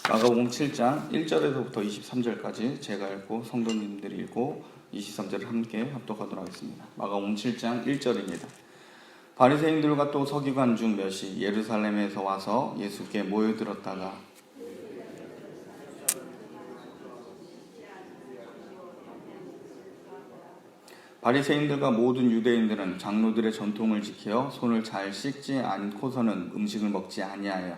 마가복음 7장 1절에서부터 23절까지 제가 읽고 성도님들이 읽고 23절을 함께 합독하도록 하겠습니다. 마가복음 7장 1절입니다. 바리새인들과 또 서기관 중 몇이 예루살렘에서 와서 예수께 모여들었다가 바리새인들과 모든 유대인들은 장로들의 전통을 지켜 손을 잘 씻지 않고서는 음식을 먹지 아니하여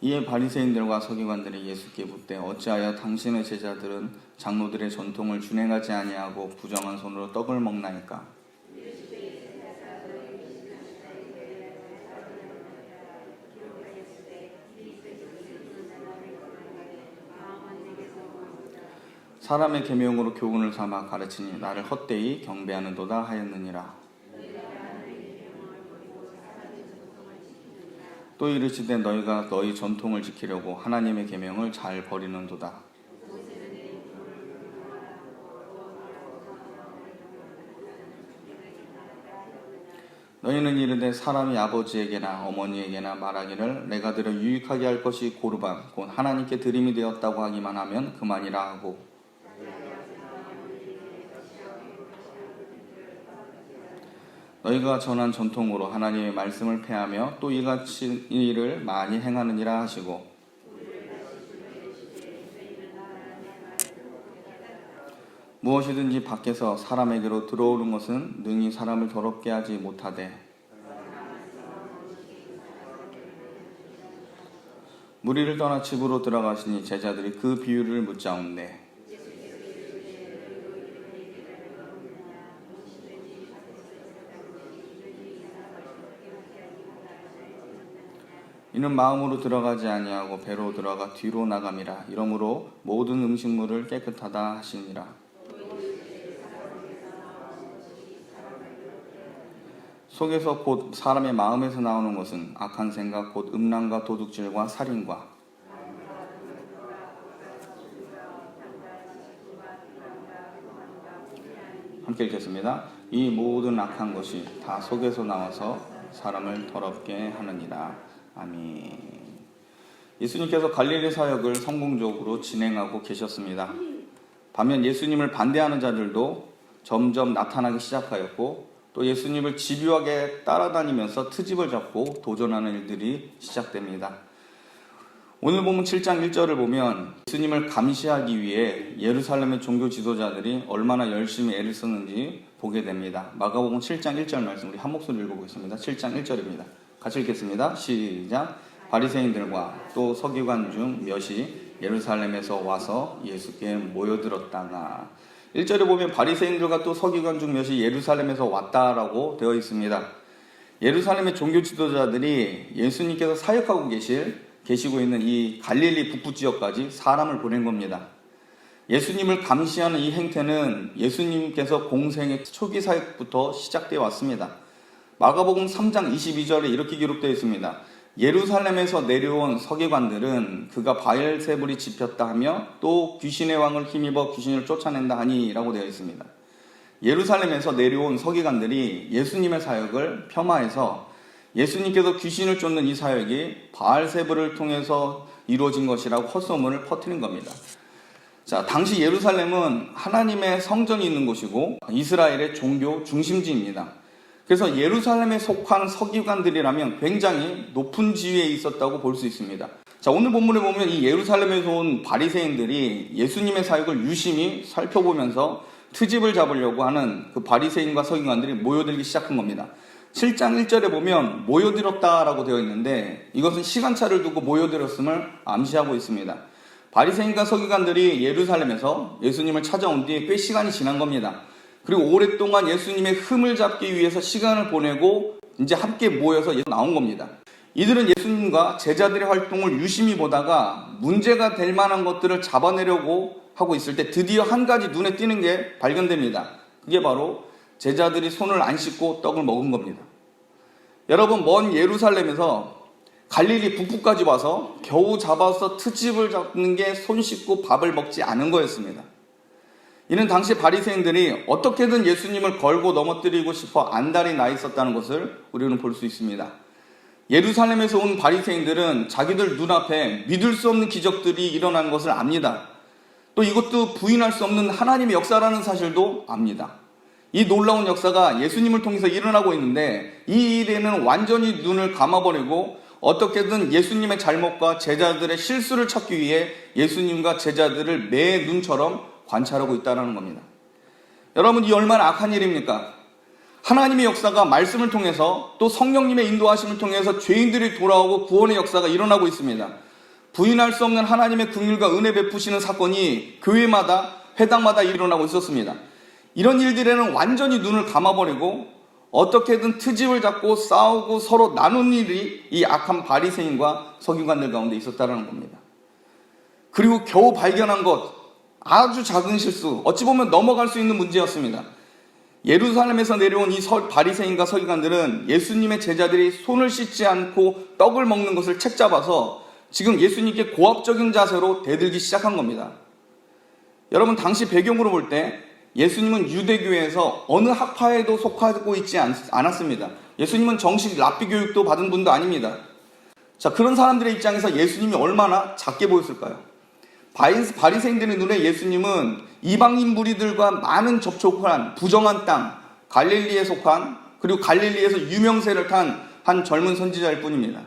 이에 바리새인들과 서기관들이 예수께 묻되 어찌하여 당신의 제자들은 장로들의 전통을 준행하지 아니하고 부정한 손으로 떡을 먹나이까? 사람의 계명으로 교훈을 삼아 가르치니 나를 헛되이 경배하는도다 하였느니라. 또 이르시되 너희가 너희 전통을 지키려고 하나님의 계명을 잘 버리는도다. 너희는 이르되 사람이 아버지에게나 어머니에게나 말하기를 내가 들여 유익하게 할 것이 고르반 곧 하나님께 드림이 되었다고 하기만 하면 그만이라 하고 너희가 전한 전통으로 하나님의 말씀을 폐하며 또 이같이 일을 많이 행하느니라 하시고 무엇이든지 밖에서 사람에게로 들어오는 것은 능히 사람을 더럽게 하지 못하되 무리를 떠나 집으로 들어가시니 제자들이 그 비유를 묻자온대 이는 마음으로 들어가지 아니하고 배로 들어가 뒤로 나감이라. 이러므로 모든 음식물을 깨끗하다 하시니라. 속에서 곧 사람의 마음에서 나오는 것은 악한 생각 곧 음란과 도둑질과 살인과 함께 읽겠습니다. 이 모든 악한 것이 다 속에서 나와서 사람을 더럽게 하느니라. 아멘. 예수님께서 갈릴리 사역을 성공적으로 진행하고 계셨습니다. 반면 예수님을 반대하는 자들도 점점 나타나기 시작하였고 또 예수님을 집요하게 따라다니면서 트집을 잡고 도전하는 일들이 시작됩니다. 오늘 본문 7장 1절을 보면 예수님을 감시하기 위해 예루살렘의 종교 지도자들이 얼마나 열심히 애를 썼는지 보게 됩니다. 마가복음 7장 1절 말씀 우리 한 목소리 읽어보겠습니다. 7장 1절입니다. 같이 읽겠습니다. 시작. 바리새인들과 또 서기관 중 몇이 예루살렘에서 와서 예수께 모여들었다가 1절에 보면 바리새인들과 또 서기관 중 몇이 예루살렘에서 왔다라고 되어 있습니다. 예루살렘의 종교 지도자들이 예수님께서 사역하고 계시고 있는 이 갈릴리 북부 지역까지 사람을 보낸 겁니다. 예수님을 감시하는 이 행태는 예수님께서 공생의 초기 사역부터 시작되어 왔습니다. 마가복음 3장 22절에 이렇게 기록되어 있습니다. 예루살렘에서 내려온 서기관들은 그가 바엘세불이 집혔다 하며 또 귀신의 왕을 힘입어 귀신을 쫓아낸다 하니 라고 되어 있습니다. 예루살렘에서 내려온 서기관들이 예수님의 사역을 폄하해서 예수님께서 귀신을 쫓는 이 사역이 바알세불을 통해서 이루어진 것이라고 헛소문을 퍼뜨린 겁니다. 자, 당시 예루살렘은 하나님의 성전이 있는 곳이고 이스라엘의 종교 중심지입니다. 그래서 예루살렘에 속한 서기관들이라면 굉장히 높은 지위에 있었다고 볼 수 있습니다. 자, 오늘 본문에 보면 이 예루살렘에서 온 바리새인들이 예수님의 사역을 유심히 살펴보면서 트집을 잡으려고 하는 그 바리새인과 서기관들이 모여들기 시작한 겁니다. 7장 1절에 보면 모여들었다라고 되어 있는데 이것은 시간차를 두고 모여들었음을 암시하고 있습니다. 바리새인과 서기관들이 예루살렘에서 예수님을 찾아온 뒤에 꽤 시간이 지난 겁니다. 그리고 오랫동안 예수님의 흠을 잡기 위해서 시간을 보내고 이제 함께 모여서 나온 겁니다. 이들은 예수님과 제자들의 활동을 유심히 보다가 문제가 될 만한 것들을 잡아내려고 하고 있을 때 드디어 한 가지 눈에 띄는 게 발견됩니다. 그게 바로 제자들이 손을 안 씻고 떡을 먹은 겁니다. 여러분, 먼 예루살렘에서 갈릴리 북부까지 와서 겨우 잡아서 트집을 잡는 게 손 씻고 밥을 먹지 않은 거였습니다. 이는 당시 바리새인들이 어떻게든 예수님을 걸고 넘어뜨리고 싶어 안달이 나 있었다는 것을 우리는 볼 수 있습니다. 예루살렘에서 온 바리새인들은 자기들 눈앞에 믿을 수 없는 기적들이 일어난 것을 압니다. 또 이것도 부인할 수 없는 하나님의 역사라는 사실도 압니다. 이 놀라운 역사가 예수님을 통해서 일어나고 있는데 이 일에는 완전히 눈을 감아버리고 어떻게든 예수님의 잘못과 제자들의 실수를 찾기 위해 예수님과 제자들을 매 눈처럼 관찰하고 있다는 겁니다. 여러분, 이 얼마나 악한 일입니까? 하나님의 역사가 말씀을 통해서 또 성령님의 인도하심을 통해서 죄인들이 돌아오고 구원의 역사가 일어나고 있습니다. 부인할 수 없는 하나님의 긍휼과 은혜 베푸시는 사건이 교회마다 회당마다 일어나고 있었습니다. 이런 일들에는 완전히 눈을 감아버리고 어떻게든 트집을 잡고 싸우고 서로 나눈 일이 이 악한 바리새인과 서기관들 가운데 있었다는 겁니다. 그리고 겨우 발견한 것, 아주 작은 실수, 어찌 보면 넘어갈 수 있는 문제였습니다. 예루살렘에서 내려온 이 바리새인과 서기관들은 예수님의 제자들이 손을 씻지 않고 떡을 먹는 것을 책잡아서 지금 예수님께 고압적인 자세로 대들기 시작한 겁니다. 여러분, 당시 배경으로 볼 때 예수님은 유대교회에서 어느 학파에도 속하고 있지 않았습니다. 예수님은 정식 랍비 교육도 받은 분도 아닙니다. 자, 그런 사람들의 입장에서 예수님이 얼마나 작게 보였을까요? 바리새인들의 눈에 예수님은 이방인 무리들과 많은 접촉한 부정한 땅, 갈릴리에 속한, 그리고 갈릴리에서 유명세를 탄 한 젊은 선지자일 뿐입니다.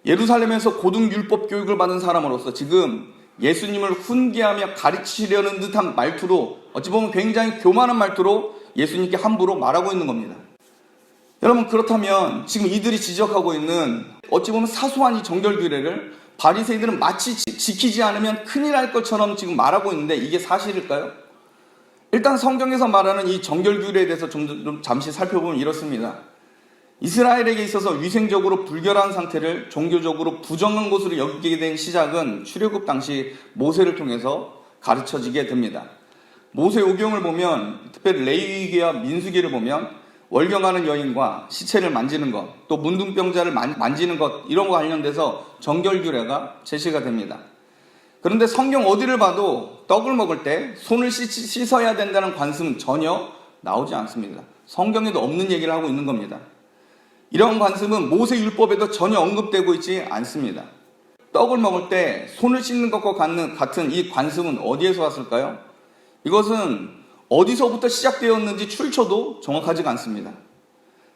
예루살렘에서 고등율법 교육을 받은 사람으로서 지금 예수님을 훈계하며 가르치려는 듯한 말투로, 어찌 보면 굉장히 교만한 말투로 예수님께 함부로 말하고 있는 겁니다. 여러분, 그렇다면 지금 이들이 지적하고 있는 어찌 보면 사소한 이 정결규례를 바리새인들은 마치 지키지 않으면 큰일 날 것처럼 지금 말하고 있는데 이게 사실일까요? 일단 성경에서 말하는 이 정결규례에 대해서 좀 잠시 살펴보면 이렇습니다. 이스라엘에게 있어서 위생적으로 불결한 상태를 종교적으로 부정한 것으로 여기게 된 시작은 출애굽 당시 모세를 통해서 가르쳐지게 됩니다. 모세 오경을 보면, 특별히 레위기와 민수기를 보면 월경하는 여인과 시체를 만지는 것, 또 문둥병자를 만지는 것, 이런 거 관련돼서 정결규례가 제시가 됩니다. 그런데 성경 어디를 봐도 떡을 먹을 때 손을 씻어야 된다는 관습은 전혀 나오지 않습니다. 성경에도 없는 얘기를 하고 있는 겁니다. 이런 관습은 모세 율법에도 전혀 언급되고 있지 않습니다. 떡을 먹을 때 손을 씻는 것과 같은 이 관습은 어디에서 왔을까요? 이것은 어디서부터 시작되었는지 출처도 정확하지가 않습니다.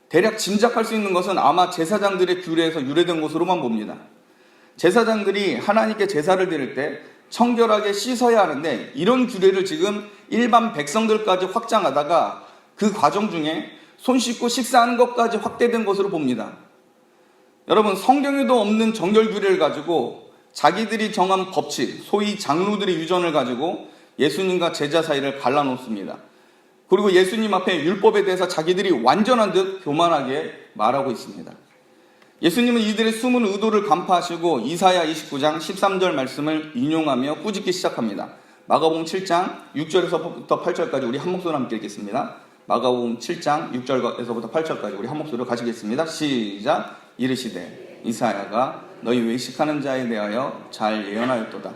대략 짐작할 수 있는 것은 아마 제사장들의 규례에서 유래된 것으로만 봅니다. 제사장들이 하나님께 제사를 드릴 때 청결하게 씻어야 하는데 이런 규례를 지금 일반 백성들까지 확장하다가 그 과정 중에 손 씻고 식사하는 것까지 확대된 것으로 봅니다. 여러분, 성경에도 없는 정결규례를 가지고 자기들이 정한 법칙, 소위 장로들의 유전을 가지고 예수님과 제자 사이를 갈라놓습니다. 그리고 예수님 앞에 율법에 대해서 자기들이 완전한 듯 교만하게 말하고 있습니다. 예수님은 이들의 숨은 의도를 간파하시고 이사야 29장 13절 말씀을 인용하며 꾸짖기 시작합니다. 마가복음 7장 6절에서부터 8절까지 우리 한 목소리로 함께 읽겠습니다. 마가복음 7장 6절에서부터 8절까지 우리 한 목소리로 가시겠습니다. 시작. 이르시되 이사야가 너희 외식하는 자에 대하여 잘 예언하였도다.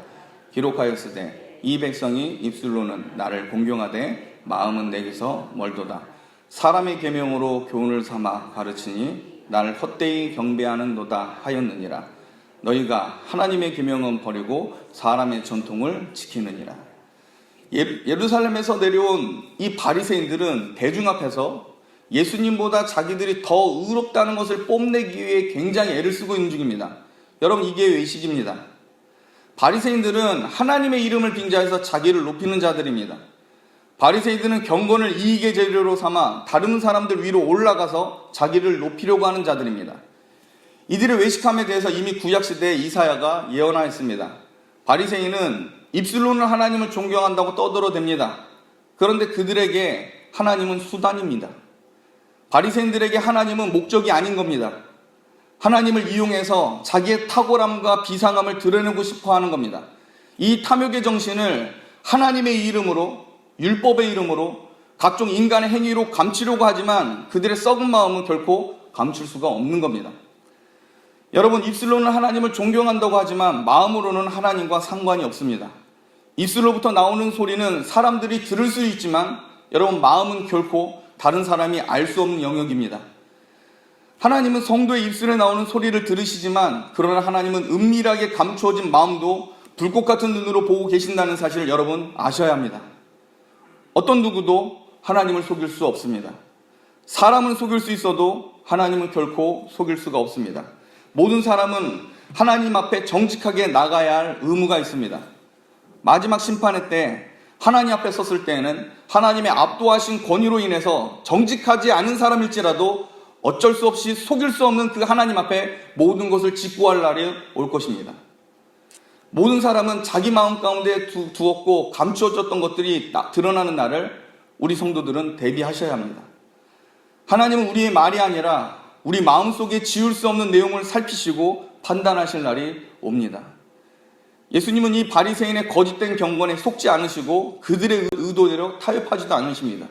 기록하였으되 이 백성이 입술로는 나를 공경하되 마음은 내게서 멀도다. 사람의 계명으로 교훈을 삼아 가르치니 나를 헛되이 경배하는도다 하였느니라. 너희가 하나님의 계명은 버리고 사람의 전통을 지키느니라. 예루살렘에서 내려온 이 바리새인들은 대중 앞에서 예수님보다 자기들이 더 의롭다는 것을 뽐내기 위해 굉장히 애를 쓰고 있는 중입니다. 여러분, 이게 외식입니다. 바리새인들은 하나님의 이름을 빙자해서 자기를 높이는 자들입니다. 바리새인들은 경건을 이익의 재료로 삼아 다른 사람들 위로 올라가서 자기를 높이려고 하는 자들입니다. 이들의 외식함에 대해서 이미 구약시대에 이사야가 예언하였습니다. 바리새인은 입술로는 하나님을 존경한다고 떠들어댑니다. 그런데 그들에게 하나님은 수단입니다. 바리새인들에게 하나님은 목적이 아닌 겁니다. 하나님을 이용해서 자기의 탁월함과 비상함을 드러내고 싶어 하는 겁니다. 이 탐욕의 정신을 하나님의 이름으로, 율법의 이름으로, 각종 인간의 행위로 감추려고 하지만 그들의 썩은 마음은 결코 감출 수가 없는 겁니다. 여러분, 입술로는 하나님을 존경한다고 하지만 마음으로는 하나님과 상관이 없습니다. 입술로부터 나오는 소리는 사람들이 들을 수 있지만 여러분, 마음은 결코 다른 사람이 알 수 없는 영역입니다. 하나님은 성도의 입술에 나오는 소리를 들으시지만, 그러나 하나님은 은밀하게 감추어진 마음도 불꽃 같은 눈으로 보고 계신다는 사실을 여러분 아셔야 합니다. 어떤 누구도 하나님을 속일 수 없습니다. 사람은 속일 수 있어도 하나님은 결코 속일 수가 없습니다. 모든 사람은 하나님 앞에 정직하게 나가야 할 의무가 있습니다. 마지막 심판의 때 하나님 앞에 섰을 때에는 하나님의 압도하신 권위로 인해서 정직하지 않은 사람일지라도 어쩔 수 없이 속일 수 없는 그 하나님 앞에 모든 것을 직구할 날이 올 것입니다. 모든 사람은 자기 마음 가운데 두었고 감추어졌던 것들이 드러나는 날을 우리 성도들은 대비하셔야 합니다. 하나님은 우리의 말이 아니라 우리 마음속에 지울 수 없는 내용을 살피시고 판단하실 날이 옵니다. 예수님은 이 바리새인의 거짓된 경건에 속지 않으시고 그들의 의도대로 타협하지도 않으십니다.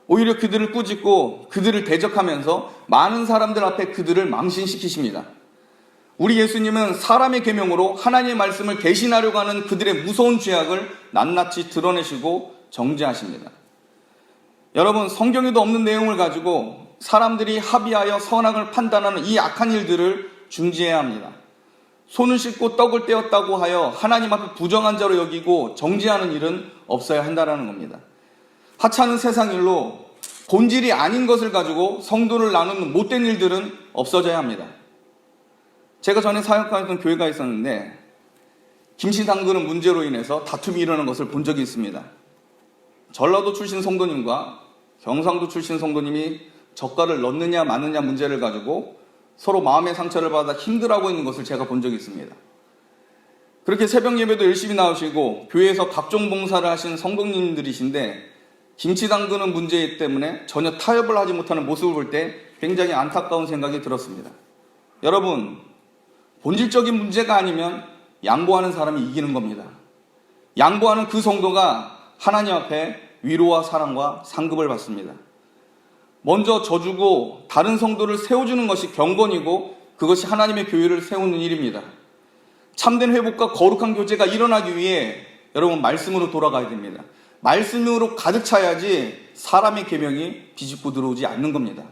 오히려 그들을 꾸짖고 그들을 대적하면서 많은 사람들 앞에 그들을 망신시키십니다. 우리 예수님은 사람의 계명으로 하나님의 말씀을 대신하려고 하는 그들의 무서운 죄악을 낱낱이 드러내시고 정죄하십니다. 여러분, 성경에도 없는 내용을 가지고 사람들이 합의하여 선악을 판단하는 이 악한 일들을 중지해야 합니다. 손을 씻고 떡을 떼었다고 하여 하나님 앞에 부정한 자로 여기고 정죄하는 일은 없어야 한다는 겁니다. 하찮은 세상 일로 본질이 아닌 것을 가지고 성도를 나누는 못된 일들은 없어져야 합니다. 제가 전에 사역하였던 교회가 있었는데 김치 담그는 문제로 인해서 다툼이 일어나는 것을 본 적이 있습니다. 전라도 출신 성도님과 경상도 출신 성도님이 젓갈을 넣느냐 마느냐 문제를 가지고 서로 마음의 상처를 받아 힘들어하고 있는 것을 제가 본 적이 있습니다. 그렇게 새벽 예배도 열심히 나오시고 교회에서 각종 봉사를 하신 성도님들이신데 김치 담그는 문제 때문에 전혀 타협을 하지 못하는 모습을 볼 때 굉장히 안타까운 생각이 들었습니다. 여러분, 본질적인 문제가 아니면 양보하는 사람이 이기는 겁니다. 양보하는 그 성도가 하나님 앞에 위로와 사랑과 상급을 받습니다. 먼저 져주고 다른 성도를 세워주는 것이 경건이고 그것이 하나님의 교회를 세우는 일입니다. 참된 회복과 거룩한 교제가 일어나기 위해 여러분 말씀으로 돌아가야 됩니다. 말씀으로 가득 차야지 사람의 계명이 비집고 들어오지 않는 겁니다.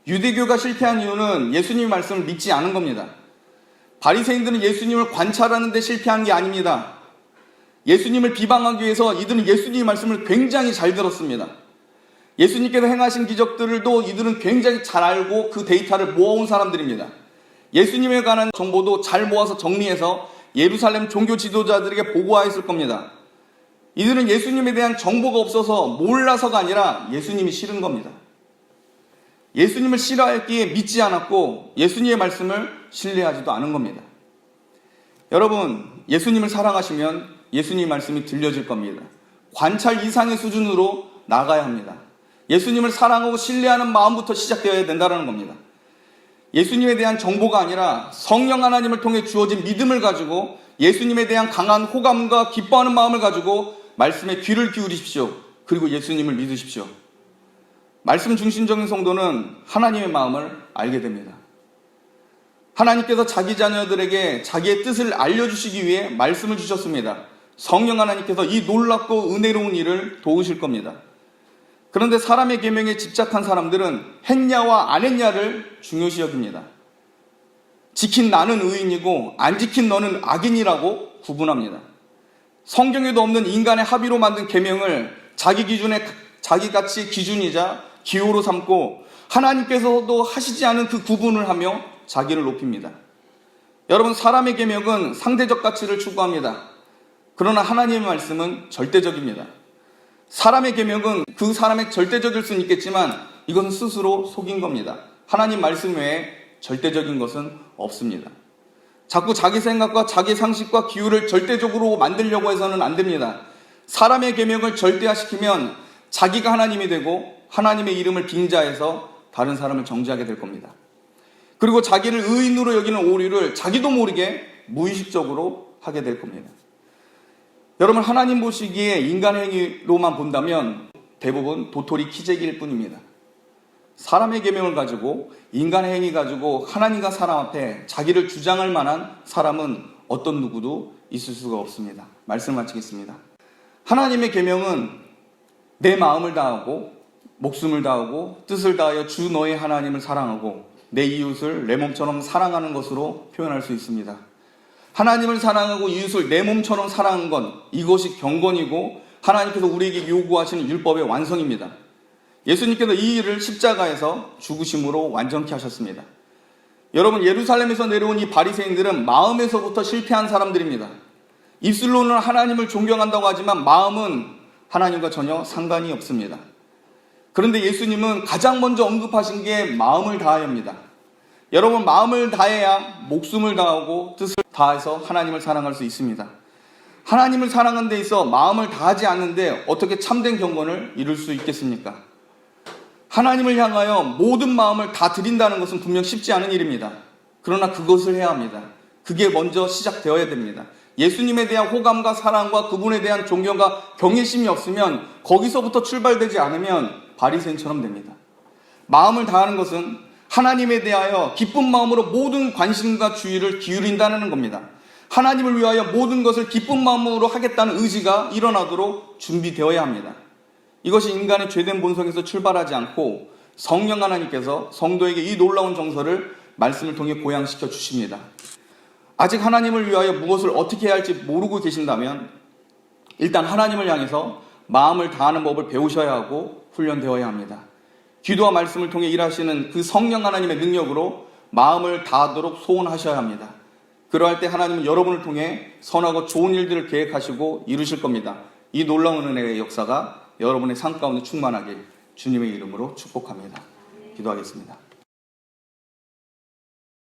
유대교가 실패한 이유는 예수님의 말씀을 믿지 않은 겁니다. 바리새인들은 예수님을 관찰하는 데 실패한 게 아닙니다. 예수님을 비방하기 위해서 이들은 예수님의 말씀을 굉장히 잘 들었습니다. 예수님께서 행하신 기적들도 이들은 굉장히 잘 알고 그 데이터를 모아온 사람들입니다. 예수님에 관한 정보도 잘 모아서 정리해서 예루살렘 종교 지도자들에게 보고하였을 겁니다. 이들은 예수님에 대한 정보가 없어서 몰라서가 아니라 예수님이 싫은 겁니다. 예수님을 싫어했기에 믿지 않았고 예수님의 말씀을 신뢰하지도 않은 겁니다. 여러분, 예수님을 사랑하시면 예수님의 말씀이 들려질 겁니다. 관찰 이상의 수준으로 나가야 합니다. 예수님을 사랑하고 신뢰하는 마음부터 시작되어야 된다는 겁니다. 예수님에 대한 정보가 아니라 성령 하나님을 통해 주어진 믿음을 가지고 예수님에 대한 강한 호감과 기뻐하는 마음을 가지고 말씀에 귀를 기울이십시오. 그리고 예수님을 믿으십시오. 말씀 중심적인 성도는 하나님의 마음을 알게 됩니다. 하나님께서 자기 자녀들에게 자기의 뜻을 알려주시기 위해 말씀을 주셨습니다. 성령 하나님께서 이 놀랍고 은혜로운 일을 도우실 겁니다. 그런데 사람의 계명에 집착한 사람들은 했냐와 안 했냐를 중요시 여깁니다. 지킨 나는 의인이고 안 지킨 너는 악인이라고 구분합니다. 성경에도 없는 인간의 합의로 만든 계명을 자기 기준에 자기같이 기준이자 기호로 삼고 하나님께서도 하시지 않은 그 구분을 하며 자기를 높입니다. 여러분, 사람의 계명은 상대적 가치를 추구합니다. 그러나 하나님의 말씀은 절대적입니다. 사람의 계명은 그 사람의 절대적일 수는 있겠지만 이것은 스스로 속인 겁니다. 하나님 말씀 외에 절대적인 것은 없습니다. 자꾸 자기 생각과 자기 상식과 기호를 절대적으로 만들려고 해서는 안 됩니다. 사람의 계명을 절대화시키면 자기가 하나님이 되고 하나님의 이름을 빙자해서 다른 사람을 정죄하게 될 겁니다. 그리고 자기를 의인으로 여기는 오류를 자기도 모르게 무의식적으로 하게 될 겁니다. 여러분, 하나님 보시기에 인간 행위로만 본다면 대부분 도토리 키재기일 뿐입니다. 사람의 계명을 가지고 인간의 행위 가지고 하나님과 사람 앞에 자기를 주장할 만한 사람은 어떤 누구도 있을 수가 없습니다. 말씀을 마치겠습니다. 하나님의 계명은 내 마음을 다하고 목숨을 다하고 뜻을 다하여 주 너의 하나님을 사랑하고 내 이웃을 내 몸처럼 사랑하는 것으로 표현할 수 있습니다. 하나님을 사랑하고 이웃을 내 몸처럼 사랑하는 건 이것이 경건이고 하나님께서 우리에게 요구하시는 율법의 완성입니다. 예수님께서 이 일을 십자가에서 죽으심으로 완전케 하셨습니다. 여러분, 예루살렘에서 내려온 이 바리새인들은 마음에서부터 실패한 사람들입니다. 입술로는 하나님을 존경한다고 하지만 마음은 하나님과 전혀 상관이 없습니다. 그런데 예수님은 가장 먼저 언급하신 게 마음을 다하여입니다. 여러분, 마음을 다해야 목숨을 다하고 뜻을 다해서 하나님을 사랑할 수 있습니다. 하나님을 사랑하는 데 있어 마음을 다하지 않는데 어떻게 참된 경건을 이룰 수 있겠습니까? 하나님을 향하여 모든 마음을 다 드린다는 것은 분명 쉽지 않은 일입니다. 그러나 그것을 해야 합니다. 그게 먼저 시작되어야 됩니다. 예수님에 대한 호감과 사랑과 그분에 대한 존경과 경외심이 없으면 거기서부터 출발되지 않으면 바리새인처럼 됩니다. 마음을 다하는 것은 하나님에 대하여 기쁜 마음으로 모든 관심과 주의를 기울인다는 겁니다. 하나님을 위하여 모든 것을 기쁜 마음으로 하겠다는 의지가 일어나도록 준비되어야 합니다. 이것이 인간의 죄된 본성에서 출발하지 않고 성령 하나님께서 성도에게 이 놀라운 정서를 말씀을 통해 보양시켜 주십니다. 아직 하나님을 위하여 무엇을 어떻게 해야 할지 모르고 계신다면 일단 하나님을 향해서 마음을 다하는 법을 배우셔야 하고 훈련되어야 합니다. 기도와 말씀을 통해 일하시는 그 성령 하나님의 능력으로 마음을 다하도록 소원하셔야 합니다. 그러할 때 하나님은 여러분을 통해 선하고 좋은 일들을 계획하시고 이루실 겁니다. 이 놀라운 은혜의 역사가 여러분의 삶 가운데 충만하길 주님의 이름으로 축복합니다. 기도하겠습니다.